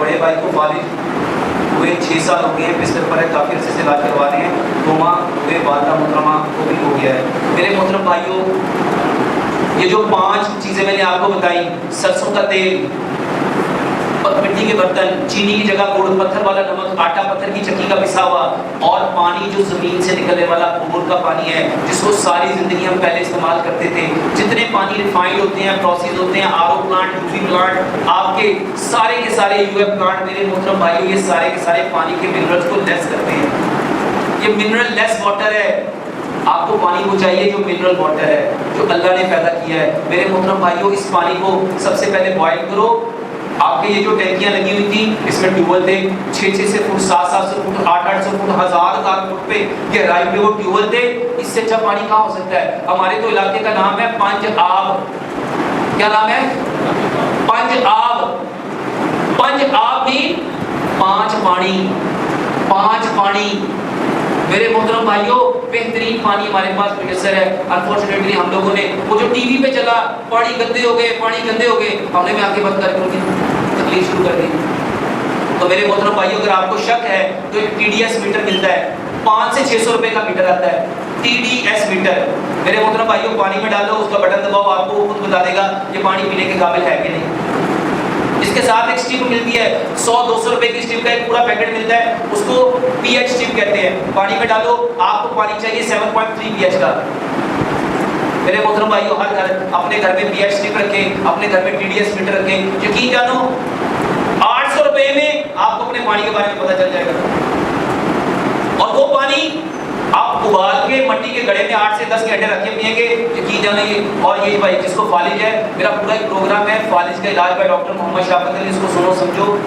بڑے بھائی کو فالج ہوئے 6 سال ہو گئے ہیں، بستر پر ہے، کافی عرصے سے علاج کروا رہے ہیں، کوما ہوئے، والدہ محترمہ کو بھی ہو گیا ہے۔ میرے محترم بھائیوں، یہ جو 5 چیزیں میں نے آپ کو بتائی، سرسوں کا تیل، مٹی کے برتن، چینی کی جگہ گڑ، پتھر والا نمک، آٹا پتھر کی چکی کا پسا ہوا، اور پانی جو زمین سے نکلنے والا بور کا پانی ہے، جس کو ساری زندگی ہم پہلے استعمال کرتے تھے۔ جتنے پانی ریفائنڈ ہوتے ہیں، پروسیس ہوتے ہیں، R O plant, U V plant, آپ کے سارے یو ایف پلانٹ، میرے محترم بھائیوں، یہ سارے پانی کے منرلز کو لیس کرتے ہیں۔ یہ منرل لیس واٹر ہے۔ آپ کو پانی وہ چاہیے جو منرل واٹر ہے، جو اللہ نے پیدا کیا ہے۔ میرے محترم بھائیوں، اس پانی کو سب سے پہلے بوائل کرو۔ آپ کے یہ جو ٹینکیاں لگی ہوئی تھیں، اس میں ٹیوبل تھے، 6-6 فٹ، 7-7 فٹ، 8-8 فٹ، 1000 فٹ پہ گہرائی پہ وہ ٹیوبل تھے۔ اس سے اچھا پانی کہاں ہو سکتا ہے؟ ہمارے تو علاقے کا نام ہے پنج آب۔ کیا نام ہے؟ پنج آب۔ پنج آب بھی 5 پانی، 5 پانی۔ میرے محترم بھائیوں، بہترین پانی ہمارے پاس میسر ہے۔ انفارچونیٹلی ہم لوگوں نے وہ جو ٹی وی پہ چلا، پانی گندے ہو گئے، ہم نے آنکھیں بند کر کے ان کی تکلیف شروع کر دی۔ تو میرے محترم بھائیوں، اگر آپ کو شک ہے تو ایک ٹی ڈی ایس میٹر ملتا ہے، 500 سے 600 روپے کا میٹر آتا ہے، ٹی ڈی ایس میٹر۔ میرے محترم بھائیوں، پانی میں ڈالو، اس کا بٹن دباؤ، آپ کو خود بتا دے گا یہ پانی پینے کے قابل ہے کہ نہیں۔ اس کے ساتھ ایک اسٹیپ ملتی ہے، 100-200 روپے کی اسٹیپ کا ایک پورا پیکٹ ملتا ہے، اس کو پی ایچ اسٹیپ کہتے ہیں۔ پانی میں ڈالو، آپ کو پانی چاہیے 7.3 پی ایچ کا۔ میرے محترم بھائیوں، ہر گھر اپنے گھر میں پی ایچ اسٹیپ رکھیں، اپنے گھر میں ٹی ڈی ایس میٹر رکھیں۔ یقین جانو 800 روپے میں آپ کو اپنے پانی کے بارے میں پتہ چل جائے گا۔ اور وہ پانی آپ ابال کے مٹی کے گڑھے میں 8 سے 10 گھنٹے رکھ کے پیئیں گے، یقین جانے۔ اور یہ بھائی جس کو فالج ہے، میرا پورا ایک پروگرام ہے فالج کا علاج بائی ڈاکٹر محمد شافت علی، اس کو سنو سمجھو۔